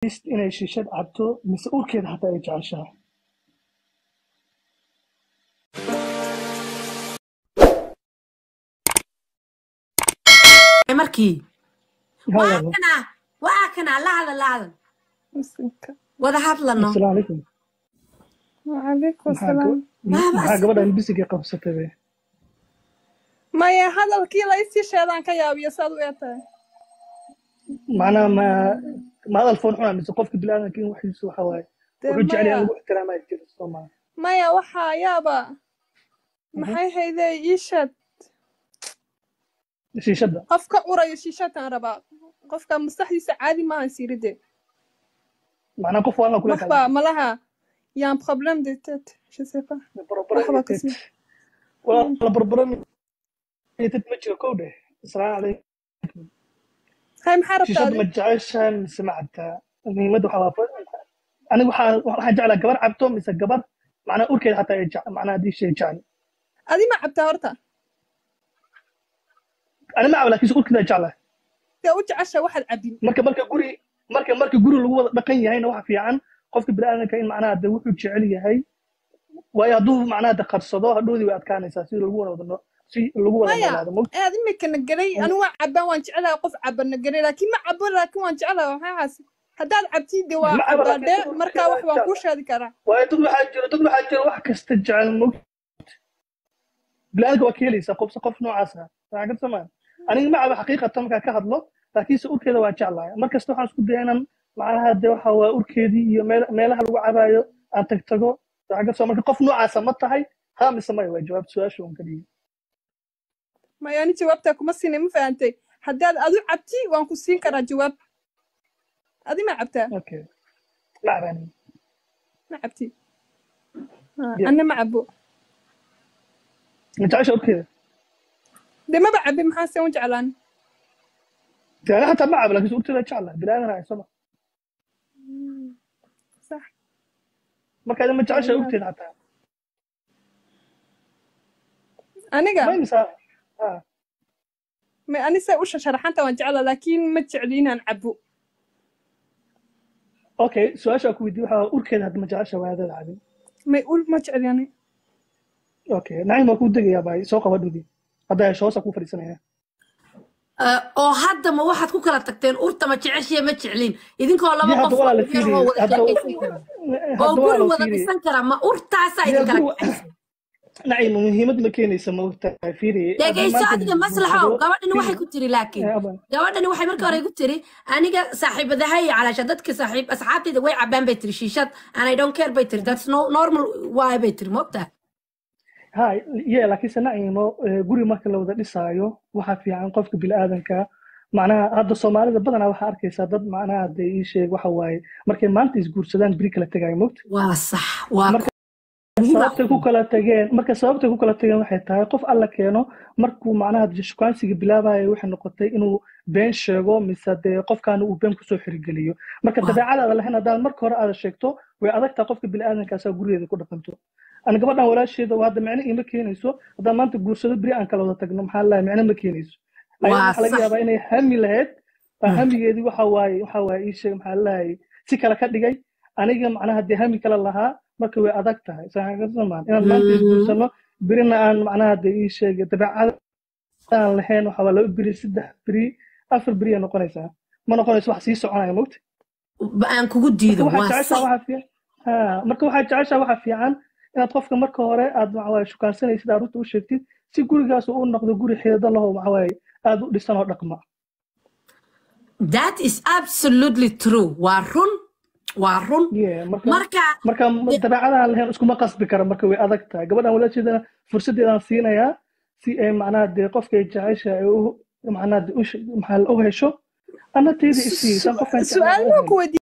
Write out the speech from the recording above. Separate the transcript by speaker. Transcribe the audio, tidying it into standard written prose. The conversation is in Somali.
Speaker 1: inay shiishad cabto mise urkeeda hataa ay jeceshahay
Speaker 2: markii waakana lahadal wada hadlano
Speaker 1: assalaamu calaykum
Speaker 3: وعليكم السلام
Speaker 1: maxaa gabadhan bisiga qabsatay be
Speaker 3: maya hadalkii la isii sheedaan ka yaabiyo saad u eetahay
Speaker 1: macnaha ma hadal foon xunaa mise qofka bilaadanka in waxiisu waxa waaye wuxuu jecel yahay lagu ixtiraamaa jiro Soomaali
Speaker 3: maya waxaa yaaba maxay hayday iishad
Speaker 1: shiishada
Speaker 3: qofka urayo shiishatan rabaa qofka maskaxdiisa caadi maaha siiride
Speaker 1: macnaha qof waa kula
Speaker 3: waxba malaha yaan problem de tête je sais pas
Speaker 1: wala barbaran tête ma jiro kowde assalaamu calaykum
Speaker 3: hay maxaa rabtaa
Speaker 1: shiishada ma jeceshaan mise ma cabtaa muhiimadda waxaa anigu waxaan jeclaa gabar cabto mise gabar macnaha urkeeda hataa ay macnaha haddii shay jecel
Speaker 3: adi ma cabtaa horta
Speaker 1: أنا ما أعرف لكن أقول كذا جعله.
Speaker 3: تقول عشرة واحد عبين.
Speaker 1: مركب قولي مركب قولي اللي هو بقية هاي نوع في عن قفك بالآن كائن معناه دوّح وتشعلي هاي ويضوف معناه دقر صداه هدوذي وقت كان أساسي اللي هو وضنا شيء اللي هو هذا مو.
Speaker 3: هذا ممكن الجري أنا عبان وانجعلها قف عبان الجري لكن ما عبان لكن وانجعلها وحاس هذا عبتي دوا عبان مركب واحد وانكوش هذه كرا.
Speaker 1: ويتقول حاجة واحد كستجعل مو. بالآن وكيلي سقف نوع عسها. فاهم سمان. أنا ما أعرف حقيقة تمك كهذا لكن سؤال كذا وجعله مركز توحى سكوت دينا مع هذا وحوا أوركيدي مالها الوعباية أن تكتجو فاهم سمان قف نوع سمتها هاي خامس ما يجاوب سؤال شو ممكن
Speaker 3: ما يعني جوابتك وما سيني مفهمتي حداد أدو عبتي وانكو سين كرا جواب أدي ما عبتها
Speaker 1: أوكي لا يعني
Speaker 3: ما عبتي أنا ما عبو
Speaker 1: أنت عايش أوكي
Speaker 3: ده ما بعبي محاسن وجعلان
Speaker 1: يعني حتى ما عبلك بس قلت له جعله بلا أنا رايح صباح
Speaker 3: صح
Speaker 1: ما كان ما تعيش قلت له حتى
Speaker 3: أنا
Speaker 1: ما
Speaker 3: قال
Speaker 1: ينسى
Speaker 3: ما أنا سأوش شرحنت وجعله لكن ما تجعلين نعبو
Speaker 1: أوكي سؤال شو كودي وها أركض هذا ما جعش وهذا العادي
Speaker 3: ما يقول ما تجعل يعني
Speaker 1: أوكي نعم ما كود يا باي سوق ودودي هذا شو سأكون في السنة
Speaker 2: oo hadda ma waxaad ku kala tagteen urta ma jeceshiye ma jeclin idinkoo laba qof oo guri wada dhisan kara ma urtaasa idin kala kacaysa
Speaker 1: نعم مهمة مكاني سموتها فيري
Speaker 2: dhageyso adiga maslaxo gabadhani waxay ku tiri laakiin gabadhani waxay markii hore ku tiri aniga saaxiibadahay calaasha dadka asxaabtayda way cabaan bay tiri shiishad and I don't care bay tiri that's no normal why bay tiri moogtaa
Speaker 1: هاي يا لكن سنعيمه قولي ما كان لو ذا لسايو وحفي عن قفك بالآذنك معناها هذا الصومالي بدنا وحاركي سادد معناها هذا شيء وحواي مركي ما أنت يزور سودان بريك لا تجاي موت
Speaker 2: وصح
Speaker 1: sababta ku kala tageen waxay tahay qof alla keeno markuu macnaha shukaansiga bilaabayo waxay noqotay inuu been sheego mise qofkan uu been ku soo xirigeliyo marka dabeecadaada lahayn hadaan marka hore aad sheegto way adagtaa qofka bilaadankaas gurigeeda ku dhaqanto ana gabadhan walaasheeda waa hadda macna ima keenayso hadaan maanta guursado biri aan kala wada tagno maxaa la macna ma keenayso waxa laga yaabaa inay hami lahayd hamigeedii waxa waaye ii sheeg maxaa la si kala ka dhigay aniga macnaha hadii hami kala lahaa marka way adag tahay saxaaqadan inaan maanta isguursano birina aan macnaha ii sheegay dabeecad aan lahayn waxa la biri 3 biri 4 biri noqonaysa ma noqonayso wax sii soconaya moogta
Speaker 2: aan kugu diido
Speaker 1: marka waxa jeceshaa waxa fiican inaad qofka marka hore aad macawaa shukaansanaysid aad u sheegtid si gurigaas uu noqdo guri xeedo laho macawaa aad u dhisan oo dhaqma
Speaker 2: that is absolutely true waa run
Speaker 1: marka dabeecadaha lahayn iskuma qasbi kara marka way adag tahay gabadhan walaasheedana fursadeedaan siinayaa si ay macnaha qofka jecesha ay macnaha maxaa u hesho ana teedi isii san qofkan
Speaker 3: su'aal ma ku